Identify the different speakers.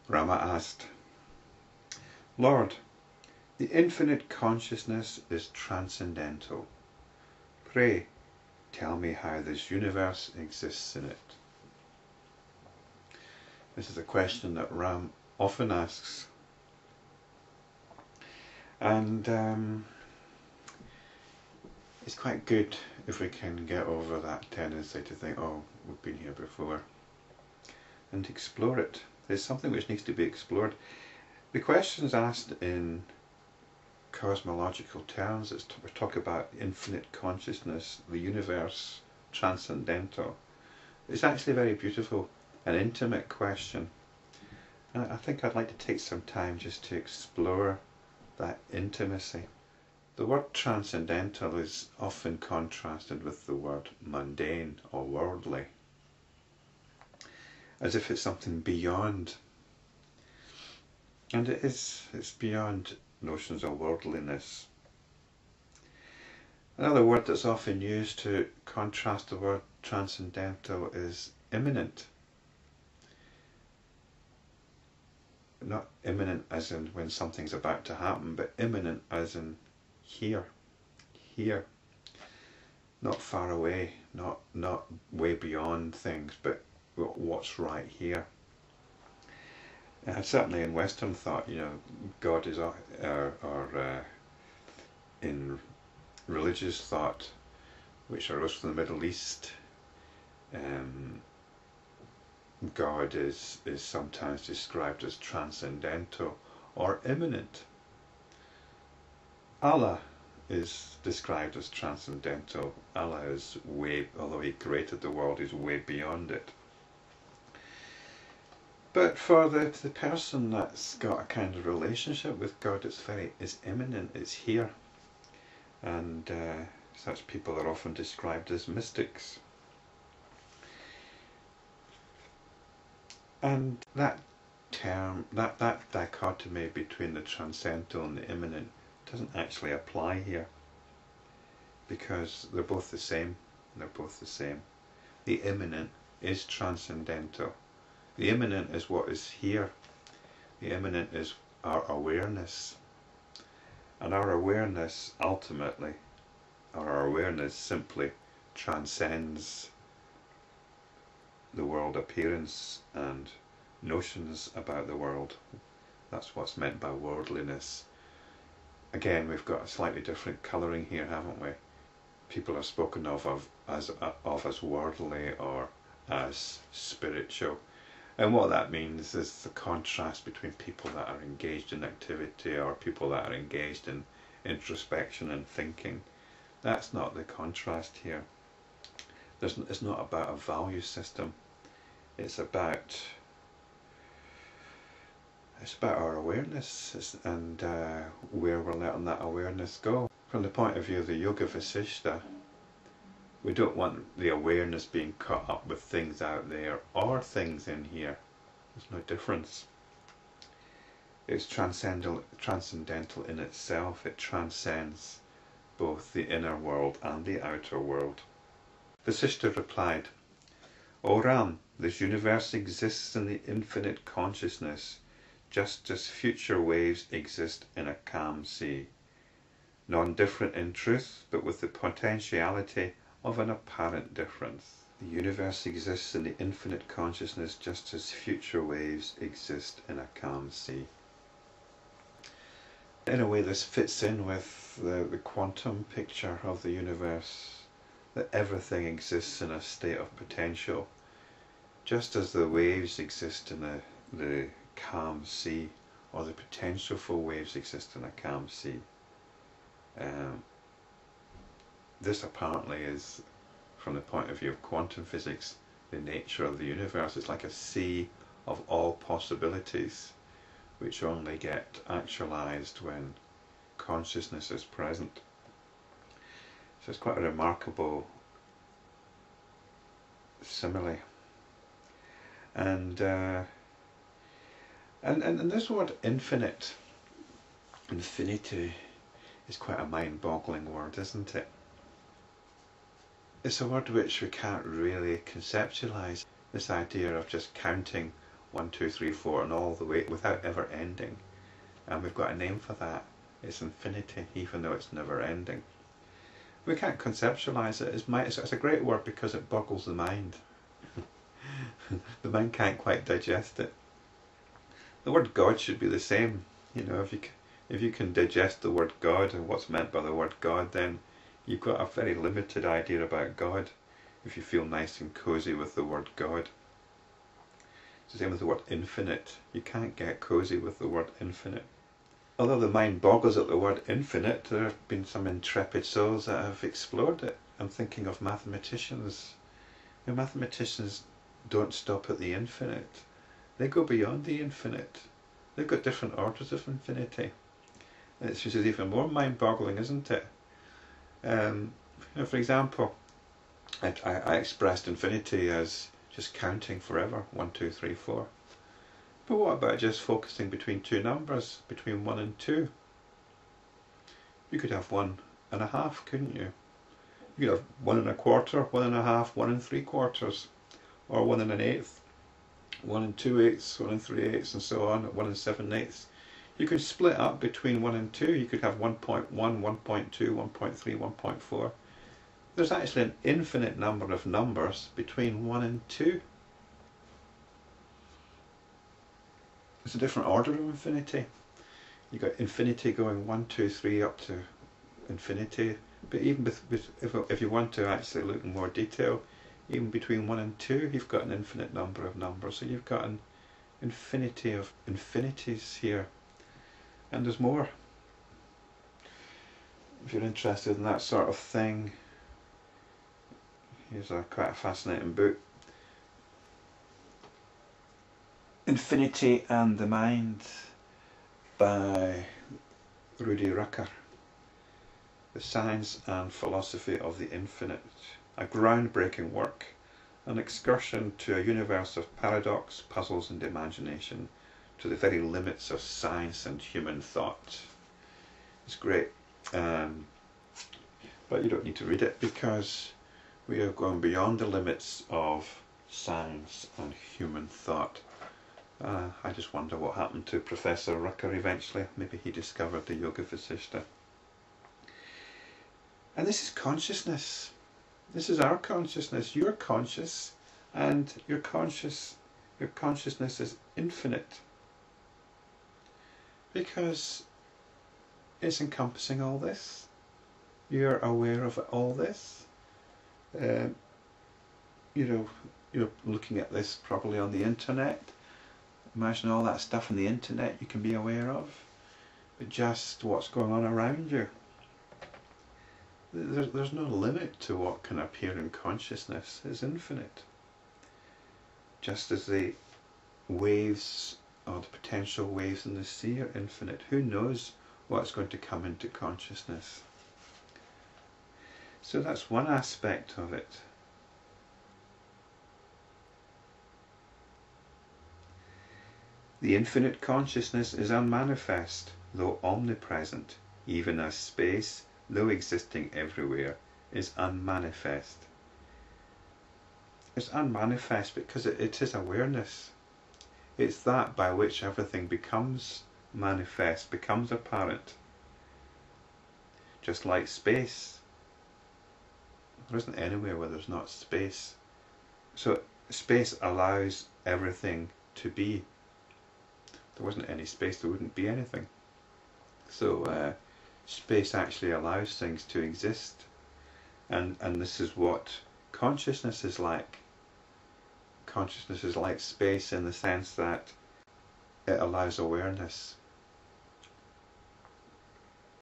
Speaker 1: Rama asked, Lord, the infinite consciousness is transcendental. Pray, tell me how this universe exists in it. This is a question that Ram often asks. And it's quite good if we can get over that tendency to think, oh, we've been here before, and explore it. There's something which needs to be explored. The questions asked in cosmological terms, we talk about infinite consciousness, the universe, transcendental. It's actually a very beautiful and intimate question. And I think I'd like to take some time just to explore that intimacy. The word transcendental is often contrasted with the word mundane or worldly, as if it's something beyond. And it is, it's beyond notions of worldliness. Another word that's often used to contrast the word transcendental is immanent. Not imminent as in when something's about to happen, but immanent as in here, not far away, not way beyond things, but what's right here. Certainly in Western thought, God is, or in religious thought, which arose from the Middle East, God is sometimes described as transcendental or immanent. Allah is described as transcendental. Allah is although He created the world, He's way beyond it. But for the person that's got a kind of relationship with God, it's immanent, it's here. And such people are often described as mystics. And that term, that dichotomy between the transcendental and the immanent doesn't actually apply here, because they're both the same. The immanent is transcendental. The immanent is what is here. The immanent is our awareness. And our awareness ultimately, our awareness simply transcends the world appearance and notions about the world. That's what's meant by worldliness. Again, we've got a slightly different colouring here, haven't we? People are spoken of as worldly or as spiritual. And what that means is the contrast between people that are engaged in activity or people that are engaged in introspection and thinking. That's not the contrast here. It's not about a value system. It's about our awareness and where we're letting that awareness go. From the point of view of the Yoga Vasistha, we don't want the awareness being caught up with things out there or things in here. There's no difference. It's transcendental in itself. It transcends both the inner world and the outer world. Vasistha replied, O Ram, this universe exists in the infinite consciousness, just as future waves exist in a calm sea, non-different in truth, but with the potentiality of an apparent difference. The universe exists in the infinite consciousness, just as future waves exist in a calm sea. In a way, this fits in with the quantum picture of the universe, that everything exists in a state of potential, just as the waves exist in the calm sea, or the potential for waves exist in a calm sea. This apparently is, from the point of view of quantum physics, the nature of the universe. It's like a sea of all possibilities, which only get actualized when consciousness is present. So it's quite a remarkable simile. And this word infinite, infinity, is quite a mind-boggling word, isn't it? It's a word which we can't really conceptualize. This idea of just counting 1, 2, 3, 4, and all the way without ever ending. And we've got a name for that. It's infinity, even though it's never ending. We can't conceptualize it. It's a great word because it boggles the mind. The mind can't quite digest it. The word God should be the same. You know, if you can digest the word God and what's meant by the word God, then you've got a very limited idea about God. If you feel nice and cozy with the word God. It's the same with the word infinite. You can't get cozy with the word infinite. Although the mind boggles at the word infinite, there have been some intrepid souls that have explored it. I'm thinking of mathematicians. The mathematicians don't stop at the infinite. They go beyond the infinite. They've got different orders of infinity. It's just even more mind-boggling, isn't it? You know, for example, I expressed infinity as just counting forever, 1, 2, 3, 4. But what about just focusing between two numbers, between 1 and 2? You could have 1.5, couldn't you? You could have 1 1/4, 1.5, 1 3/4, or 1 1/8, 1 2/8, 1 3/8, and so on, 1 7/8. You could split up between 1 and 2. You could have 1.1, 1.2, 1.3, 1.4. There's actually an infinite number of numbers between 1 and 2. It's a different order of infinity. You've got infinity going 1, 2, 3 up to infinity. But even if you want to actually look in more detail, even between 1 and 2, you've got an infinite number of numbers. So you've got an infinity of infinities here. And there's more. If you're interested in that sort of thing, here's quite a fascinating book. Infinity and the Mind by Rudy Rucker. The Science and Philosophy of the Infinite. A groundbreaking work, an excursion to a universe of paradox, puzzles and imagination, to the very limits of science and human thought. It's great, but you don't need to read it because we are going beyond the limits of science and human thought. I just wonder what happened to Professor Rucker eventually. Maybe he discovered the Yoga Vasistha. And this is consciousness. This is our consciousness. You're conscious, and your consciousness is infinite. Because it's encompassing all this. You're aware of all this. You know, you're looking at this probably on the internet. Imagine all that stuff on the internet you can be aware of, but just what's going on around you. There's no limit to what can appear in consciousness. It's infinite. Just as the waves or the potential waves in the sea are infinite. Who knows what's going to come into consciousness? So that's one aspect of it. The infinite consciousness is unmanifest, though omnipresent, even as space, though existing everywhere, is unmanifest. It's unmanifest because it is awareness. It's that by which everything becomes manifest, becomes apparent. Just like space. There isn't anywhere where there's not space. So space allows everything to be. If there wasn't any space, there wouldn't be anything. So space actually allows things to exist. And this is what consciousness is like. Consciousness is like space in the sense that it allows awareness.